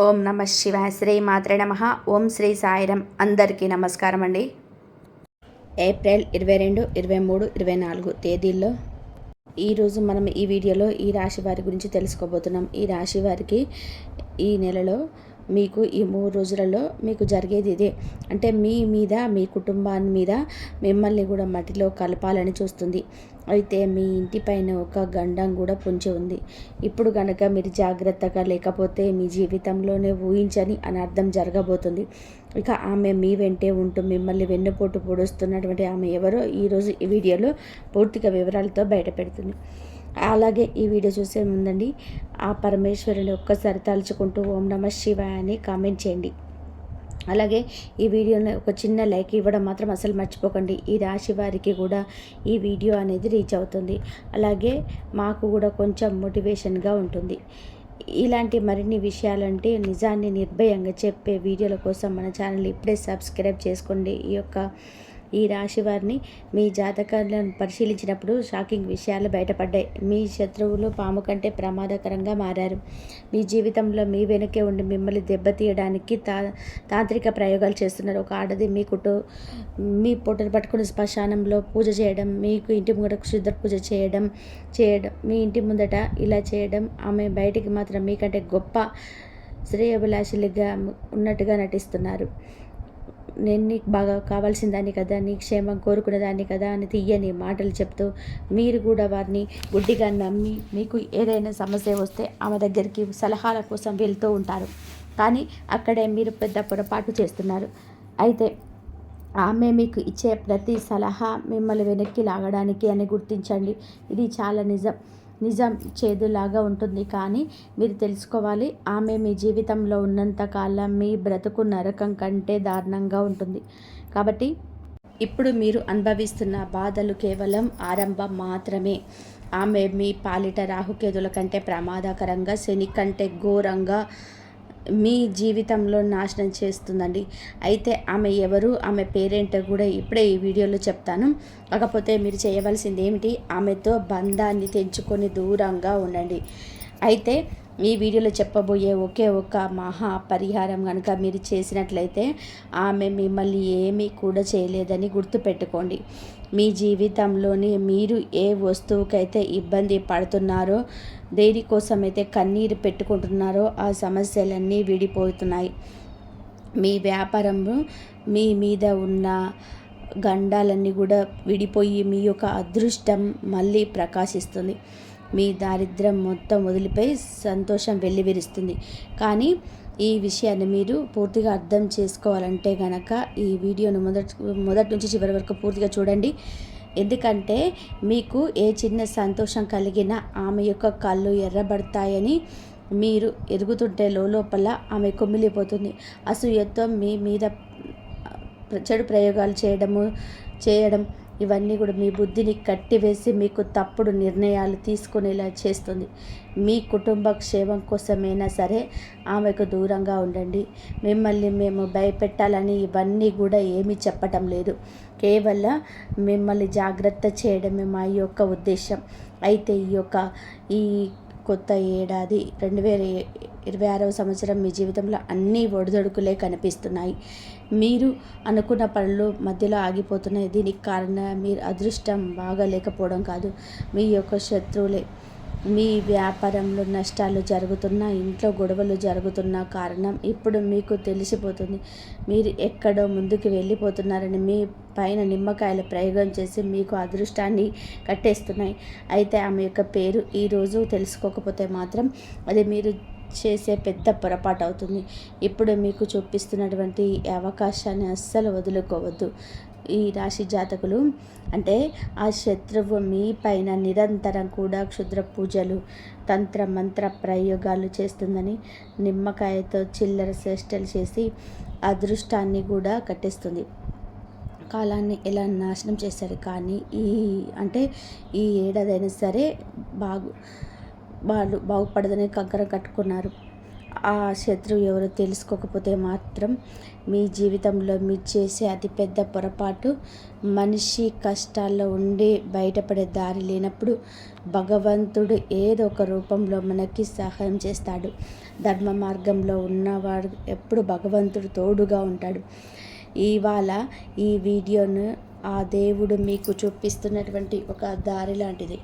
ఓం నమ శివాయ. శ్రీ మాత్రే నమ. ఓం శ్రీ సాయిరం. అందరికీ నమస్కారం అండి. ఏప్రిల్ 22, 23, 24 తేదీల్లో ఈరోజు మనం ఈ వీడియోలో ఈ రాశి వారి గురించి తెలుసుకోబోతున్నాం. ఈ రాశి వారికి ఈ నెలలో మీకు ఈ 3 రోజులలో మీకు జరిగేది ఇదే. అంటే మీ మీద, మీ కుటుంబాన్ని మీద మిమ్మల్ని కూడా మట్టిలో కలపాలని చూస్తుంది. అయితే మీ ఇంటిపైన ఒక గండం కూడా పొంచి ఉంది. ఇప్పుడు కనుక మీరు జాగ్రత్తగా లేకపోతే మీ జీవితంలోనే ఊహించని అనర్థం జరగబోతుంది. ఇక ఆమె మీ వెంటే ఉంటూ మిమ్మల్ని వెన్నుపోటు పొడుస్తున్నటువంటి ఆమె ఎవరో ఈరోజు ఈ వీడియోలో పూర్తిగా వివరాలతో బయటపెడుతుంది. అలాగే ఈ వీడియో చూసే ముందండి ఆ పరమేశ్వరుని ఒక్కసారి తలుచుకుంటూ ఓం నమ శివాయ అని కామెంట్ చేయండి. అలాగే ఈ వీడియోని ఒక చిన్న లైక్ ఇవ్వడం మాత్రం అసలు మర్చిపోకండి. ఈ రాశి వారికి కూడా ఈ వీడియో అనేది రీచ్ అవుతుంది. అలాగే మాకు కూడా కొంచెం మోటివేషన్గా ఉంటుంది. ఇలాంటి మరిన్ని విషయాలంటే నిజాన్ని నిర్భయంగా చెప్పే వీడియోల కోసం మన ఛానల్ ఇప్పుడే సబ్స్క్రైబ్ చేసుకోండి. ఈ రాశి వారిని మీ జాతకాలను పరిశీలించినప్పుడు షాకింగ్ విషయాలు బయటపడ్డాయి. మీ శత్రువులు పాము కంటే ప్రమాదకరంగా మారారు. మీ జీవితంలో మీ వెనుకే ఉండి మిమ్మల్ని దెబ్బతీయడానికి తాంత్రిక ప్రయోగాలు చేస్తున్నారు. ఒక ఆడది మీ పొట్టను పట్టుకుని శ్మశానంలో పూజ చేయడం, మీకు ఇంటి ముంగట క్షుద్ర పూజ చేయడం మీ ఇంటి ముందట ఇలా చేయడం, ఆమె బయటికి మాత్రం మీకంటే గొప్ప శ్రేయోభిలాషులుగా ఉన్నట్టుగా నటిస్తున్నారు. నేను నీకు బాగా కావాల్సిన దాన్ని కదా, నీ క్షేమం కోరుకునే దాన్ని కదా అని తీయని మాటలు చెప్తూ మీరు కూడా వారిని గుడ్డిగా నమ్మి మీకు ఏదైనా సమస్య వస్తే ఆమె దగ్గరికి సలహాల కోసం వెళ్తూ ఉంటారు. కానీ అక్కడే మీరు పెద్ద పొరపాటు చేస్తున్నారు. అయితే ఆమె మీకు ఇచ్చే ప్రతి సలహా మిమ్మల్ని వెనక్కి లాగడానికి అని గుర్తించండి. ఇది చాలా నిజం చేదులాగా ఉంటుంది. కానీ మీరు తెలుసుకోవాలి, ఆమె మీ జీవితంలో ఉన్నంతకాలం మీ బ్రతుకు నరకం కంటే దారుణంగా ఉంటుంది. కాబట్టి ఇప్పుడు మీరు అనుభవిస్తున్న బాధలు కేవలం ఆరంభం మాత్రమే. ఆమె మీ పాలిట రాహుకేతుల కంటే ప్రమాదకరంగా, శని కంటే ఘోరంగా మీ జీవితంలో నాశనం చేస్తుందండి. అయితే ఆమె ఎవరు, ఆమె పేరేంటో కూడా ఇప్పుడే ఈ వీడియోలో చెప్తాను. కాకపోతే మీరు చేయవలసింది ఏమిటి, ఆమెతో బంధాన్ని తెంచుకొని దూరంగా ఉండండి. అయితే ఈ వీడియోలో చెప్పబోయే ఒకే ఒక మహా పరిహారం కనుక మీరు చేసినట్లయితే ఆమె మిమ్మల్ని ఏమీ కూడా చేయలేదని గుర్తుపెట్టుకోండి. మీ జీవితంలోని మీరు ఏ వస్తువుకైతే ఇబ్బంది పడుతున్నారో, దేనికోసమైతే కన్నీరు పెట్టుకుంటున్నారో ఆ సమస్యలన్నీ విడిపోతున్నాయి. మీ వ్యాపారంలో మీ మీద ఉన్న గండాలన్నీ కూడా విడిపోయి మీ యొక్క అదృష్టం మళ్ళీ ప్రకాశిస్తుంది. మీ దారిద్ర్యం మొత్తం వదిలిపోయి సంతోషం వెల్లివిరుస్తుంది. కానీ ఈ విషయాన్ని మీరు పూర్తిగా అర్థం చేసుకోవాలంటే గనక ఈ వీడియోను మొదటి నుంచి చివరి వరకు పూర్తిగా చూడండి. ఎందుకంటే మీకు ఏ చిన్న సంతోషం కలిగినా ఆమె యొక్క కళ్ళు ఎర్రబడతాయని మీరు ఎదుగుతుంటే లోపల ఆమె కొమ్మిలిపోతుంది. అసూయతో మీ మీద చెడు ప్రయోగాలు చేయడం ఇవన్నీ కూడా మీ బుద్ధిని కట్టివేసి మీకు తప్పుడు నిర్ణయాలు తీసుకునేలా చేస్తుంది. మీ కుటుంబ క్షేమం కోసమైనా సరే ఆమెకు దూరంగా ఉండండి. మిమ్మల్ని మేము భయపెట్టాలని ఇవన్నీ కూడా ఏమీ చెప్పటం లేదు. కేవలం మిమ్మల్ని జాగ్రత్త చేయడమే మా యొక్క ఉద్దేశం. అయితే ఈ కొత్త ఏడాది 2026వ సంవత్సరం మీ జీవితంలో అన్నీ ఒడిదొడుకులే కనిపిస్తున్నాయి. మీరు అనుకున్న పనులు మధ్యలో ఆగిపోతున్నాయి. దీనికి కారణం మీరు అదృష్టం బాగా లేకపోవడం కాదు, మీ యొక్క శత్రువులే. మీ వ్యాపారంలో నష్టాలు జరుగుతున్నా, ఇంట్లో గొడవలు జరుగుతున్న కారణం ఇప్పుడు మీకు తెలిసిపోతుంది. మీరు ఎక్కడో ముందుకు వెళ్ళిపోతున్నారని మీ పైన నిమ్మకాయల ప్రయోగం చేసి మీకు అదృష్టాన్ని కట్టేస్తున్నాయి. అయితే ఆమె యొక్క పేరు ఈరోజు తెలుసుకోకపోతే మాత్రం అది మీరు చేసే పెద్ద పొరపాటు అవుతుంది. ఇప్పుడు మీకు చూపిస్తున్నటువంటి అవకాశాన్ని అస్సలు వదులుకోవద్దు. ఈ రాశి జాతకులు అంటే ఆ శత్రువు మీ పైన నిరంతరం కూడా క్షుద్ర పూజలు, తంత్ర మంత్ర ప్రయోగాలు చేస్తుందని నిమ్మకాయతో చిల్లర చేష్టలు చేసి అదృష్టాన్ని కూడా కట్టేస్తుంది. కాలాన్ని ఎలా నాశనం చేశారు. కానీ ఈ ఏడాదైనా సరే వాళ్ళు బాగుపడదని కంకరం కట్టుకున్నారు. ఆ శత్రువు ఎవరో తెలుసుకోకపోతే మాత్రం మీ జీవితంలో మీరు చేసే అతిపెద్ద పొరపాటు, మనిషి కష్టాల్లో ఉండి బయటపడే దారి లేనప్పుడు భగవంతుడు ఏదో ఒక రూపంలో మనకి సహాయం చేస్తాడు. ధర్మ మార్గంలో ఉన్నవాడు ఎప్పుడు భగవంతుడు తోడుగా ఉంటాడు. ఇవాళ ఈ వీడియోను ఆ దేవుడు మీకు చూపిస్తున్నటువంటి ఒక దారి లాంటిది.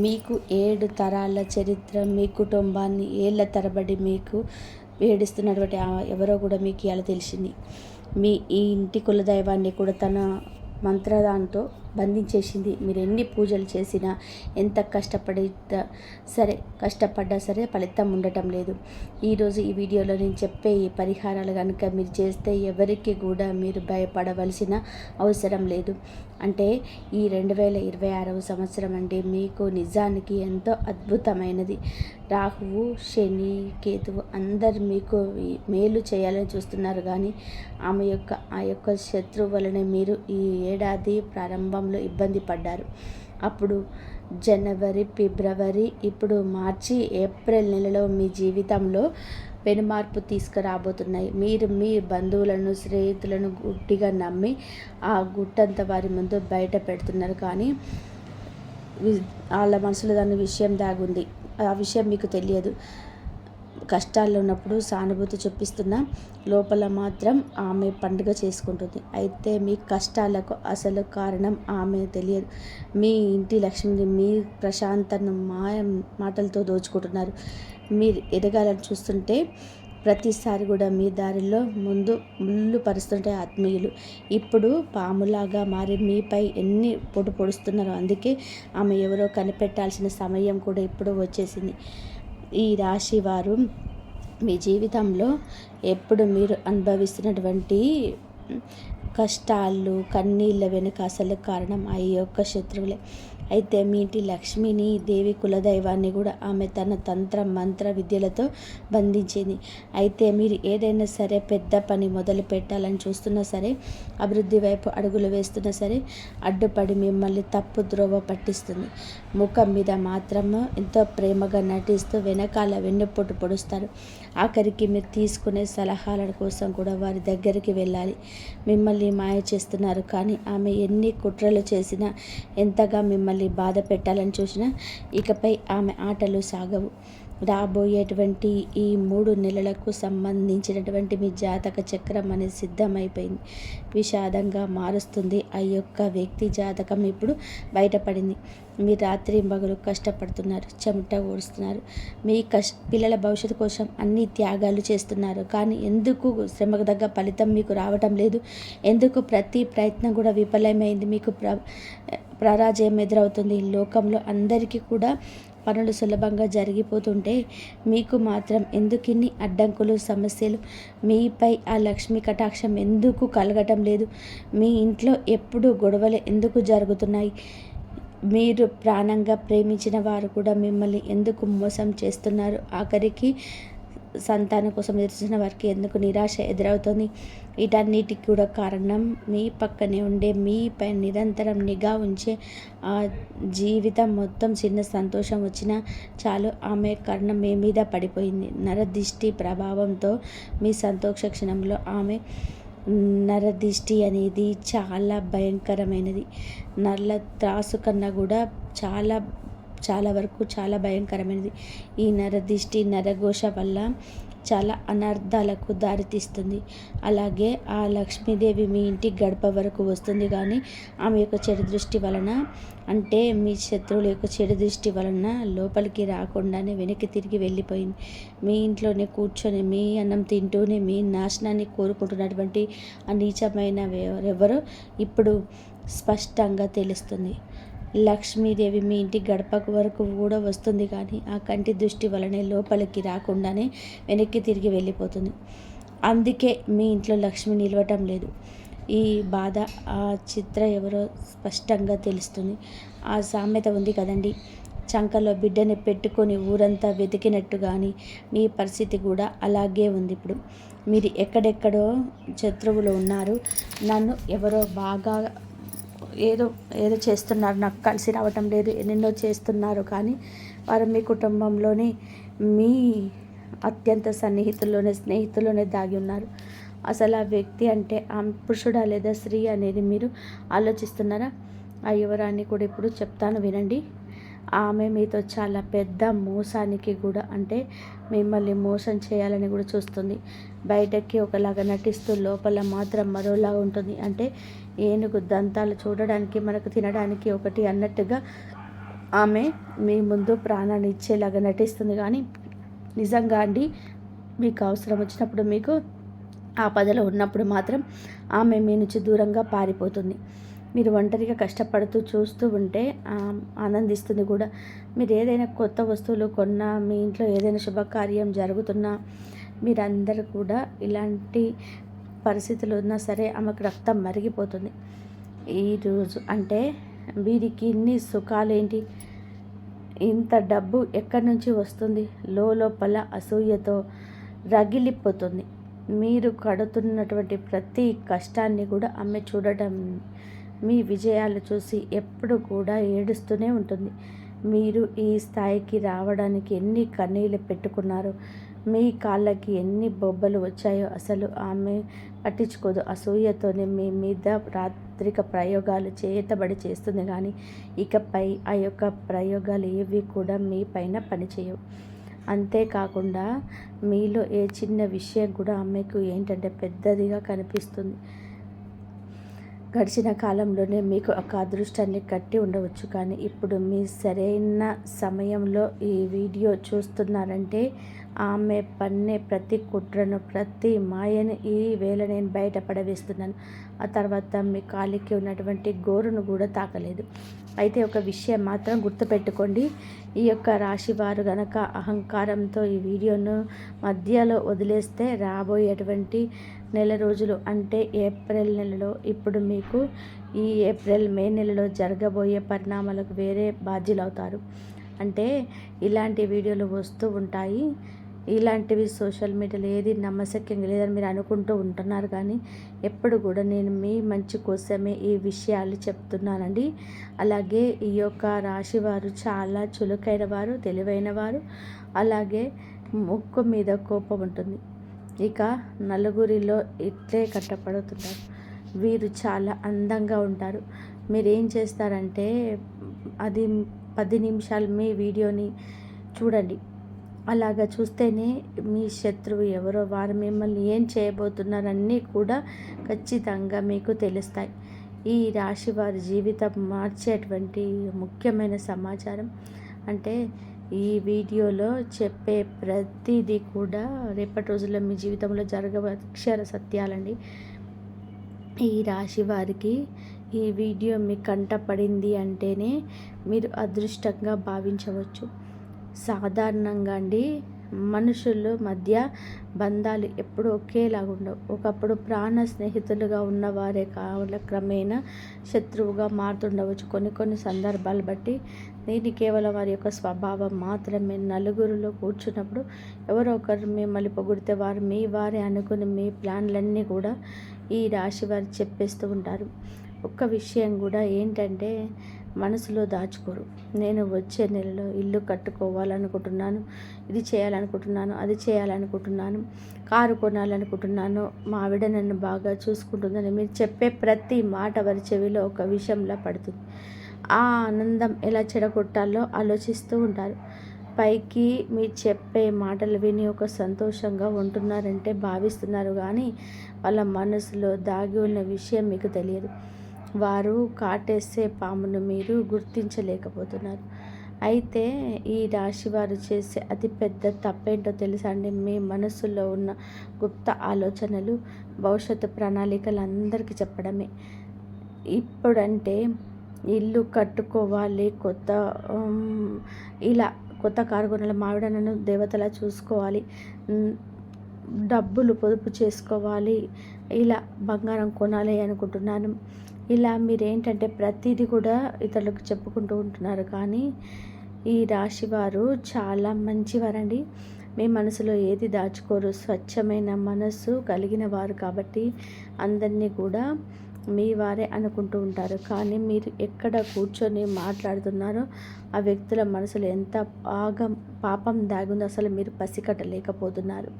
మీకు 7 తరాల చరిత్ర, మీ కుటుంబాన్ని ఏళ్ళ తరబడి మీకు వేడిస్తున్నటువంటి ఎవరో కూడా మీకు ఇలా తెలిసింది. మీ ఈ ఇంటి కులదైవాన్ని కూడా తన మంత్రదాంతో బంధించేసింది. మీరు ఎన్ని పూజలు చేసినా, ఎంత కష్టపడ్డా సరే ఫలితం ఉండటం లేదు. ఈరోజు ఈ వీడియోలో నేను చెప్పే ఈ పరిహారాలు కనుక మీరు చేస్తే ఎవరికి కూడా మీరు భయపడవలసిన అవసరం లేదు. అంటే ఈ 2026వ సంవత్సరం అంటే మీకు నిజానికి ఎంతో అద్భుతమైనది. రాహువు, శని, కేతువు అందరు మీకు మేలు చేయాలని చూస్తున్నారు, కానీ ఆ యొక్క శత్రువు వలన మీరు ఈ ఏడాది ప్రారంభంలో ఇబ్బంది పడ్డారు. అప్పుడు జనవరి, ఫిబ్రవరి, ఇప్పుడు మార్చి, ఏప్రిల్ నెలలో మీ జీవితంలో పెనుమార్పు తీసుకురాబోతున్నాయి. మీరు మీ బంధువులను, స్నేహితులను గుడ్డిగా నమ్మి ఆ గుట్టంతా వారి ముందు బయట పెడుతున్నారు, కానీ వాళ్ళ మనసులో దాని విషయం దాగుంది. ఆ విషయం మీకు తెలియదు. కష్టాల్లో ఉన్నప్పుడు సానుభూతి చూపిస్తున్నా లోపల మాత్రం ఆమె పండుగ చేసుకుంటుంది. అయితే మీ కష్టాలకు అసలు కారణం ఆమె తెలియదు. మీ ఇంటి లక్ష్మిని మీ ప్రశాంతను మాటలతో దోచుకుంటున్నారు. మీరు ఎదగాలని చూస్తుంటే ప్రతిసారి కూడా మీ దారిలో ముందు ముళ్ళు పరుస్తుంటే ఆత్మీయులు ఇప్పుడు పాములాగా మారి మీపై ఎన్ని పొడుస్తున్నారు. అందుకే ఆమె ఎవరో కనిపెట్టాల్సిన సమయం కూడా ఇప్పుడు వచ్చేసింది. ఈ రాశి వారు మీ జీవితంలో ఎప్పుడు మీరు అనుభవిస్తున్నటువంటి కష్టాలు, కన్నీళ్ళ వెనుక అసలు కారణం ఆ యొక్క శత్రువులే. అయితే మీ ఇంటి లక్ష్మిని, దేవి కులదైవాన్ని కూడా ఆమె తన తంత్ర మంత్ర విద్యలతో బంధించింది. అయితే మీరు ఏదైనా సరే పెద్ద పని మొదలు పెట్టాలని చూస్తున్నా సరే, అభివృద్ధి వైపు అడుగులు వేస్తున్నా సరే, అడ్డుపడి మిమ్మల్ని తప్పు ద్రోవ పట్టిస్తుంది. ముఖం మీద మాత్రము ఎంతో ప్రేమగా నటిస్తూ వెనకాల వెన్నుపోటు పొడుస్తారు. ఆఖరికి మీరు తీసుకునే సలహాల కోసం కూడా వారి దగ్గరికి వెళ్ళాలి. మిమ్మల్ని మాయ చేస్తున్నారు, కానీ ఆమె ఎన్ని కుట్రలు చేసినా, ఎంతగా మిమ్మల్ని బాధ పెట్టాలని చూసినా ఇకపై ఆమె ఆటలు సాగవు. రాబోయేటువంటి ఈ 3 నెలలకు సంబంధించినటువంటి మీ జాతక చక్రం అనేది సిద్ధమైపోయింది. విషాదంగా మారుస్తుంది. ఆ యొక్క వ్యక్తి జాతకం ఇప్పుడు బయటపడింది. మీరు రాత్రి పగలు కష్టపడుతున్నారు, చెమట ఓడుస్తున్నారు, మీ పిల్లల భవిష్యత్తు కోసం అన్ని త్యాగాలు చేస్తున్నారు, కానీ ఎందుకు శ్రమకు తగ్గ ఫలితం మీకు రావటం లేదు? ఎందుకు ప్రతి ప్రయత్నం కూడా విఫలమైంది? మీకు పరాజయం ఎదురవుతుంది. లోకంలో అందరికీ కూడా పనులు సులభంగా జరిగిపోతుంటే మీకు మాత్రం ఎందుకు ఇన్ని అడ్డంకులు, సమస్యలు? మీపై ఆ లక్ష్మీ కటాక్షం ఎందుకు కలగటం లేదు? మీ ఇంట్లో ఎప్పుడు గొడవలు ఎందుకు జరుగుతున్నాయి? మీరు ప్రాణంగా ప్రేమించిన వారు కూడా మిమ్మల్ని ఎందుకు మోసం చేస్తున్నారు? ఆఖరికి సంతానం కోసం ఎదురుచిన వారికి ఎందుకు నిరాశ ఎదురవుతుంది? వీటన్నిటికి కూడా కారణం మీ పక్కనే ఉండే, మీపై నిరంతరం నిఘా ఉంచే ఆ జీవితం మొత్తం చిన్న సంతోషం వచ్చినా చాలు ఆమె కర్ణం మీ మీద పడిపోయింది. నరదిష్టి ప్రభావంతో మీ సంతోష క్షణంలో ఆమె నరదిష్టి అనేది చాలా భయంకరమైనది. నల్ల త్రాసు కన్నా కూడా చాలా వరకు చాలా భయంకరమైనది. ఈ నరదిష్టి, నరఘోష వల్ల చాలా అనర్థాలకు దారితీస్తుంది. అలాగే ఆ లక్ష్మీదేవి మీ ఇంటి గడప వరకు వస్తుంది, కానీ ఆమె యొక్క చెడు దృష్టి వలన, అంటే మీ శత్రువుల యొక్క చెడు దృష్టి వలన లోపలికి రాకుండానే వెనక్కి తిరిగి వెళ్ళిపోయింది. మీ ఇంట్లోనే కూర్చొని మీ అన్నం తింటూనే మీ నాశనాన్ని కోరుకుంటున్నటువంటి ఆ నీచమైన ఎవరో ఇప్పుడు స్పష్టంగా తెలుస్తుంది. లక్ష్మీదేవి మీ ఇంటి గడపకు వరకు కూడా వస్తుంది, కానీ ఆ కంటి దృష్టి వలనే లోపలికి రాకుండానే వెనక్కి తిరిగి వెళ్ళిపోతుంది. అందుకే మీ ఇంట్లో లక్ష్మి నిలవటం లేదు. ఈ బాధ ఆ చిత్ర ఎవరో స్పష్టంగా తెలుస్తుంది. ఆ సామెత ఉంది కదండి, చంకలో బిడ్డని పెట్టుకొని ఊరంతా వెతికినట్టు. కానీ మీ పరిస్థితి కూడా అలాగే ఉంది. ఇప్పుడు మీరు ఎక్కడెక్కడో శత్రువులు ఉన్నారు, నన్ను ఎవరో బాగా ఏదో చేస్తున్నారు, నాకు కలిసి రావటం లేదు, ఎన్నెన్నో చేస్తున్నారు, కానీ వారు మీ కుటుంబంలోని మీ అత్యంత స్నేహితుల్లోనే దాగి ఉన్నారు. అసలు ఆ వ్యక్తి అంటే ఆ పురుషుడా లేదా స్త్రీ అనేది మీరు ఆలోచిస్తున్నారా? ఆ వివరాన్ని కూడా ఇప్పుడు చెప్తాను వినండి. ఆమె మీతో చాలా పెద్ద మోసానికి కూడా అంటే మిమ్మల్ని మోసం చేయాలని కూడా చూస్తుంది. బయటకి ఒకలాగా నటిస్తూ లోపల మాత్రం మరోలా ఉంటుంది. అంటే ఏనుగు దంతాలు చూడడానికి మనకు తినడానికి ఒకటి అన్నట్టుగా ఆమె మీ ముందు ప్రాణాన్ని ఇచ్చేలాగా నటిస్తుంది. కానీ నిజంగా అండి, మీకు అవసరం వచ్చినప్పుడు, మీకు ఆపదలో ఉన్నప్పుడు మాత్రం ఆమె మీ నుంచి దూరంగా పారిపోతుంది. మీరు ఒంటరిగా కష్టపడుతూ చూస్తూ ఉంటే ఆనందిస్తుంది కూడా. మీరు ఏదైనా కొత్త వస్తువులు కొన్నా, మీ ఇంట్లో ఏదైనా శుభకార్యం జరుగుతున్నా, మీరందరూ కూడా ఇలాంటి పరిస్థితులు ఉన్నా సరే ఆమెకు రక్తం మరిగిపోతుంది. ఈరోజు అంటే వీరికి ఇన్ని సుఖాలేంటి, ఇంత డబ్బు ఎక్కడి నుంచి వస్తుంది? లోపల అసూయతో రగిలిపోతుంది. మీరు కడుతున్నటువంటి ప్రతి కష్టాన్ని కూడా ఆమె చూడటం, మీ విజయాలు చూసి ఎప్పుడు కూడా ఏడుస్తూనే ఉంటుంది. మీరు ఈ స్థాయికి రావడానికి ఎన్ని కన్నీళ్ళు పెట్టుకున్నారో, మీ కాళ్ళకి ఎన్ని బొబ్బలు వచ్చాయో అసలు ఆమె పట్టించుకోదు. అసూయతోనే మీ మీద రాత్రిక ప్రయోగాలు చేతబడి చేస్తుంది. కానీ ఇకపై ఆ యొక్క ప్రయోగాలు ఏవి కూడా మీ పైన పనిచేయవు. అంతేకాకుండా మీలో ఏ చిన్న విషయం కూడా ఆమెకు ఏంటంటే పెద్దదిగా కనిపిస్తుంది. గడిచిన కాలంలోనే మీకు ఒక అదృష్టాన్ని కట్టి ఉండవచ్చు. కానీ ఇప్పుడు మీ సరైన సమయంలో ఈ వీడియో చూస్తున్నారంటే ఆమె పన్నే ప్రతి కుట్రను, ప్రతి మాయను ఈ వేళ నేను బయటపడవేస్తున్నాను. ఆ తర్వాత మీ కాలికి ఉన్నటువంటి గోరును కూడా తాకలేదు. అయితే ఒక విషయం మాత్రం గుర్తుపెట్టుకోండి. ఈ యొక్క రాశి వారు గనక అహంకారంతో ఈ వీడియోను మధ్యలో వదిలేస్తే రాబోయేటువంటి నెల రోజులు అంటే ఏప్రిల్ నెలలో, ఇప్పుడు మీకు ఈ ఏప్రిల్ మే నెలలో జరగబోయే పరిణామాలకు వేరే బాధ్యులవుతారు. అంటే ఇలాంటి వీడియోలు వస్తూ ఉంటాయి. ఇలాంటివి సోషల్ మీడియాలో ఏది నమ్మశక్యంగా లేదని మీరు అనుకుంటూ ఉంటున్నారు. కానీ ఎప్పుడు కూడా నేను మీ మంచి కోసమే ఈ విషయాలు చెప్తున్నానండి. అలాగే ఈ యొక్క రాశి వారు చాలా చురుకైన వారు, తెలివైన వారు. అలాగే ముక్కు మీద కోపం ఉంటుంది. ఇక నలుగురిలో ఇట్లే కట్టపడుతుంటారు. వీరు చాలా అందంగా ఉంటారు. మీరేం చేస్తారంటే అది 10 నిమిషాలు మీ వీడియోని చూడండి. అలాగా చూస్తేనే మీ శత్రువు ఎవరో, వారు మిమ్మల్ని ఏం చేయబోతున్నారన్నీ కూడా ఖచ్చితంగా మీకు తెలుస్తాయి. ఈ రాశి వారి జీవితం మార్చేటువంటి ముఖ్యమైన సమాచారం అంటే ఈ వీడియోలో చెప్పే ప్రతిదీ కూడా రేపటి రోజుల్లో మీ జీవితంలో జరగబోయే అక్షర సత్యాలండి. ఈ రాశి వారికి ఈ వీడియో మీ కంట పడింది అంటేనే మీరు అదృష్టంగా భావించవచ్చు. సాధారణంగా అండి, మనుషుల మధ్య బంధాలు ఎప్పుడు ఒకేలాగా ఉండవు. ఒకప్పుడు ప్రాణ స్నేహితులుగా ఉన్నవారే కాలక్రమేణా శత్రువుగా మారుతుండవచ్చు కొన్ని సందర్భాలు బట్టి. దీని కేవలం వారి యొక్క స్వభావం మాత్రమే. నలుగురిలో కూర్చున్నప్పుడు ఎవరో ఒకరు మిమ్మల్ని పొగిడితే వారు మీ వారే అనుకుని మీ ప్లాన్లన్నీ కూడా ఈ రాశి వారు చెప్పేస్తూ ఉంటారు. ఒక్క విషయం కూడా ఏంటంటే మనసులో దాచుకోరు. నేను వచ్చే నెలలో ఇల్లు కట్టుకోవాలనుకుంటున్నాను, ఇది చేయాలనుకుంటున్నాను, అది చేయాలనుకుంటున్నాను, కారు కొనాలనుకుంటున్నాను, మా ఆవిడ నన్ను బాగా చూసుకుంటుందని మీరు చెప్పే ప్రతి మాట వారి చెవిలో ఒక విషయంలా పడుతుంది. ఆ ఆనందం ఎలా చెడగొట్టాలో ఆలోచిస్తూ ఉంటారు. పైకి మీరు చెప్పే మాటలు విని ఒక సంతోషంగా ఉంటున్నారంటే భావిస్తున్నారు. కానీ వాళ్ళ మనసులో దాగి ఉన్న విషయం మీకు తెలియదు. వారు కాటేసే పామును మీరు గుర్తించలేకపోతున్నారు. అయితే ఈ రాశి వారు చేసే అతిపెద్ద తప్పేంటో తెలుసా అండి? మీ మనసులో ఉన్న గుప్త ఆలోచనలు, భవిష్యత్తు ప్రణాళికలు అందరికీ చెప్పడమే. ఇప్పుడంటే ఇల్లు కట్టుకోవాలి, ఇలా కొత్త కారు కొనాలి, మావిడ నన్ను దేవతలా చూసుకోవాలి, డబ్బులు పొదుపు చేసుకోవాలి, ఇలా బంగారం కొనాలి అనుకుంటున్నాను. ఇలా మీరేంటంటే ప్రతిదీ కూడా ఇతరులకు చెప్పుకుంటూ ఉంటున్నారు. కానీ ఈ రాశివారు చాలా మంచివారండి. మీ మనసులో ఏది దాచుకోరు. స్వచ్ఛమైన మనసు కలిగిన వారు కాబట్టి అందరినీ కూడా మీ వారే అనుకుంటూ ఉంటారు. కానీ మీరు ఎక్కడ కూర్చొని మాట్లాడుతున్నారో ఆ వ్యక్తుల మనసులో ఎంత పాపం దాగుందో అసలు మీరు పసికట్టలేకపోతున్నారు.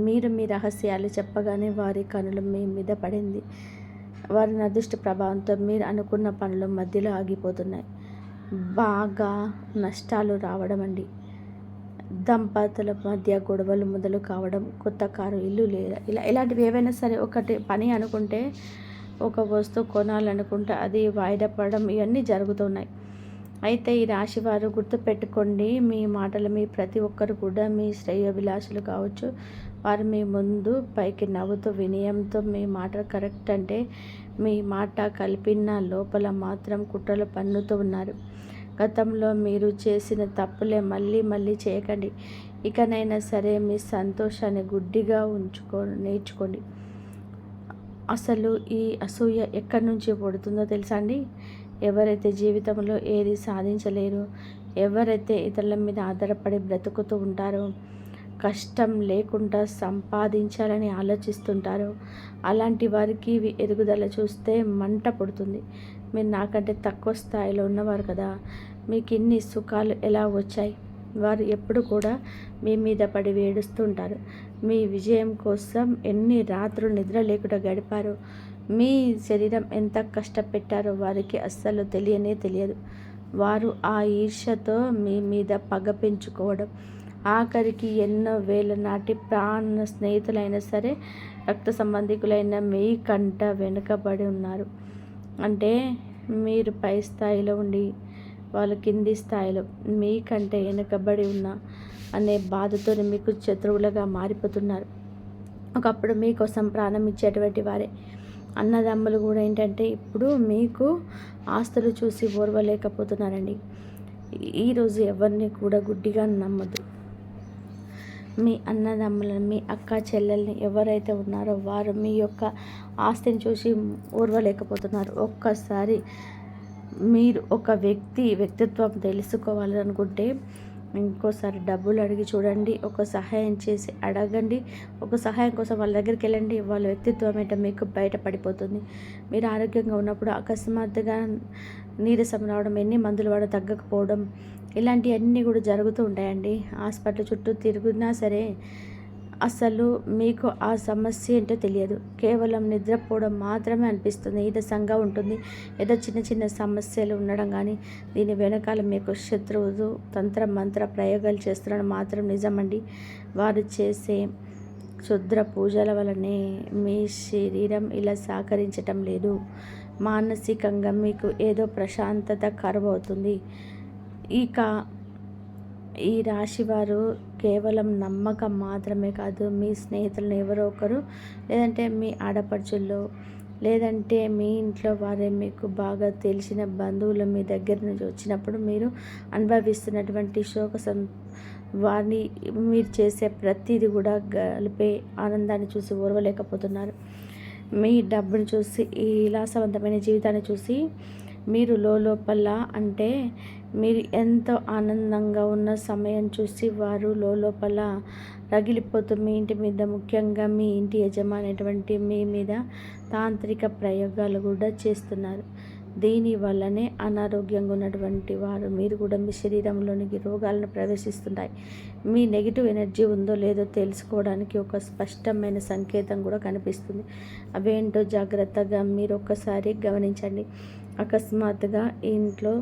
మీరు మీ రహస్యాలు చెప్పగానే వారి కనులు మీ మీద పడింది. వారి అదృష్ట ప్రభావంతో మీరు అనుకున్న పనులు మధ్యలో ఆగిపోతున్నాయి. బాగా నష్టాలు రావడం అండి. దంపతుల మధ్య గొడవలు మొదలు కావడం, కొత్త కారు, ఇల్లు లేదా ఇలాంటివి ఏవైనా సరే ఒకటి పని అనుకుంటే, ఒక వస్తువు కొనాలనుకుంటే అది వాయిదా పడడం ఇవన్నీ జరుగుతున్నాయి. అయితే ఈ రాశివారు గుర్తుపెట్టుకోండి, మీ మాటలు మీ ప్రతి ఒక్కరు కూడా మీ శ్రేయోభిలాషులు కావచ్చు. వారు మీ ముందు పైకి నవ్వుతూ వినయంతో మీ మాట కరెక్ట్ అంటే మీ మాట కలిపిన లోపల మాత్రం కుట్రలు పన్నుతూ ఉన్నారు. గతంలో మీరు చేసిన తప్పులే మళ్ళీ మళ్ళీ చేయకండి. ఇకనైనా సరే మీ సంతోషాన్ని గుడ్డిగా నేర్చుకోండి. అసలు ఈ అసూయ ఎక్కడి నుంచి పుడుతుందో తెలుసా అండి? ఎవరైతే జీవితంలో ఏది సాధించలేరు, ఎవరైతే ఇతరుల మీద ఆధారపడి బ్రతుకుతూ ఉంటారో, కష్టం లేకుండా సంపాదించాలని ఆలోచిస్తుంటారో, అలాంటి వారికి ఎదుగుదల చూస్తే మంట పుడుతుంది. మీరు నాకంటే తక్కువ స్థాయిలో ఉన్నవారు కదా, మీకు ఇన్ని సుఖాలు ఎలా వచ్చాయి? వారు ఎప్పుడు కూడా మీ మీద పడి వేడుస్తుంటారు. మీ విజయం కోసం ఎన్ని రాత్రులు నిద్ర లేకుండా గడిపారో, మీ శరీరం ఎంత కష్టపెట్టారో వారికి అస్సలు తెలియదు. వారు ఆ ఈర్ష్యతో మీ మీద పగ పెంచుకోవడం, ఆఖరికి ఎన్నో వేల నాటి ప్రాణ స్నేహితులైనా సరే, రక్త సంబంధికులైన మీ కంట వెనుకబడి ఉన్నారు. అంటే మీరు పై స్థాయిలో ఉండి వాళ్ళు కింది స్థాయిలో మీకంటే వెనుకబడి ఉన్నా అనే బాధతో మీకు శత్రువులుగా మారిపోతున్నారు. ఒకప్పుడు మీకోసం ప్రాణం ఇచ్చేటువంటి వారే. అన్నదమ్ములు కూడా ఏంటంటే ఇప్పుడు మీకు ఆస్తులు చూసి ఓర్వలేకపోతున్నారండి. ఈరోజు ఎవరిని కూడా గుడ్డిగా నమ్మద్దు. మీ అన్నదమ్ములను, మీ అక్క చెల్లెల్ని ఎవరైతే ఉన్నారో వారు మీ యొక్క ఆస్తిని చూసి ఓర్వలేకపోతున్నారు. ఒక్కసారి మీరు ఒక వ్యక్తిత్వం తెలుసుకోవాలనుకుంటే ఇంకోసారి డబ్బులు అడిగి చూడండి, ఒక సహాయం చేసి అడగండి, ఒక సహాయం కోసం వాళ్ళ దగ్గరికి వెళ్ళండి. వాళ్ళ వ్యక్తిత్వం ఏంటో మీకు బయటపడిపోతుంది. మీరు ఆరోగ్యంగా ఉన్నప్పుడు అకస్మాత్తుగా నీరసం రావడం, ఎన్ని మందులు వాడ తగ్గకపోవడం, ఇలాంటివన్నీ కూడా జరుగుతూ ఉంటాయండి. హాస్పిటల్ చుట్టూ తిరుగున్నా సరే అసలు మీకు ఆ సమస్య ఏంటో తెలియదు. కేవలం నిద్రపోవడం మాత్రమే అనిపిస్తుంది, నీరసంగా ఉంటుంది. ఏదో చిన్న సమస్యలు ఉండడం కానీ దీని వెనకాల మీకు శత్రువులు తంత్ర మంత్ర ప్రయోగాలు చేస్తున్నాడు మాత్రం నిజమండి. వారు చేసే క్షుద్ర పూజల వలనే మీ శరీరం ఇలా సహకరించటం లేదు. మానసికంగా మీకు ఏదో ప్రశాంతత కరువవుతుంది. ఇక ఈ రాశివారు కేవలం నమ్మకం మాత్రమే కాదు, మీ స్నేహితులను ఎవరో ఒకరు, లేదంటే మీ ఆడపడుచుల్లో, లేదంటే మీ ఇంట్లో వారే, మీకు బాగా తెలిసిన బంధువులు మీ దగ్గర నుంచి వచ్చినప్పుడు మీరు అనుభవిస్తున్నటువంటి వారిని మీరు చేసే ప్రతిదీ కూడా కలిపే ఆనందాన్ని చూసి ఓర్వలేకపోతున్నారు. మీ డబ్బును చూసి, ఈ విలాసవంతమైన జీవితాన్ని చూసి మీరు లోపల అంటే మీరు ఎంతో ఆనందంగా ఉన్న సమయం చూసి వారు లోపల రగిలిపోతూ మీ ఇంటి మీద, ముఖ్యంగా మీ ఇంటి యజమానైనటువంటి మీ మీద తాంత్రిక ప్రయోగాలు కూడా చేస్తున్నారు. దీని వల్లనే అనారోగ్యంగా ఉన్నటువంటి వారు మీరు కూడా మీ శరీరంలోనికి రోగాలను ప్రవేశిస్తున్నాయి. మీ నెగిటివ్ ఎనర్జీ ఉందో లేదో తెలుసుకోవడానికి ఒక స్పష్టమైన సంకేతం కూడా కనిపిస్తుంది. అవేంటో జాగ్రత్తగా మీరు ఒక్కసారి గమనించండి. అకస్మాత్తుగా ఇంట్లో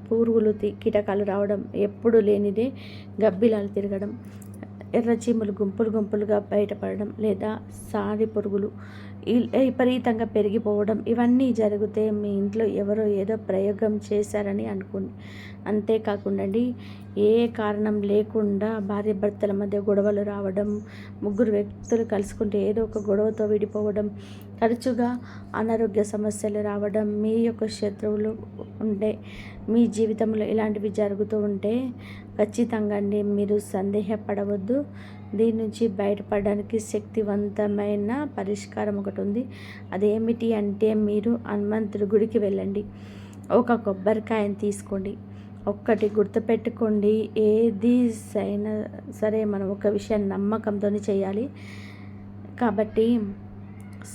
పురుగులు కీటకాలు రావడం, ఎప్పుడు లేనిదే గబ్బిలాలు తిరగడం, ఎర్రచీమలు గుంపులుగా బయటపడడం, లేదా సాడి పురుగులు విపరీతంగా పెరిగిపోవడం, ఇవన్నీ జరిగితే మీ ఇంట్లో ఎవరో ఏదో ప్రయోగం చేశారని అనుకోండి. అంతేకాకుండా ఏ కారణం లేకుండా భార్యాభర్తల మధ్య గొడవలు రావడం, ముగ్గురు వ్యక్తులు కలుసుకుంటే ఏదో ఒక గొడవతో విడిపోవడం, తరచుగా అనారోగ్య సమస్యలు రావడం, మీ యొక్క శత్రువులు ఉంటే మీ జీవితంలో ఇలాంటివి జరుగుతూ ఉంటే ఖచ్చితంగా మీరు సందేహపడవద్దు. దీని నుంచి బయటపడడానికి శక్తివంతమైన పరిష్కారం ఒకటి ఉంది. అదేమిటి అంటే మీరు హనుమంతుడి గుడికి వెళ్ళండి, ఒక కొబ్బరికాయని తీసుకోండి. ఒక్కటి గుర్తుపెట్టుకోండి, ఏది అయినా సరే మనం ఒక విషయాన్ని నమ్మకంతో చేయాలి. కాబట్టి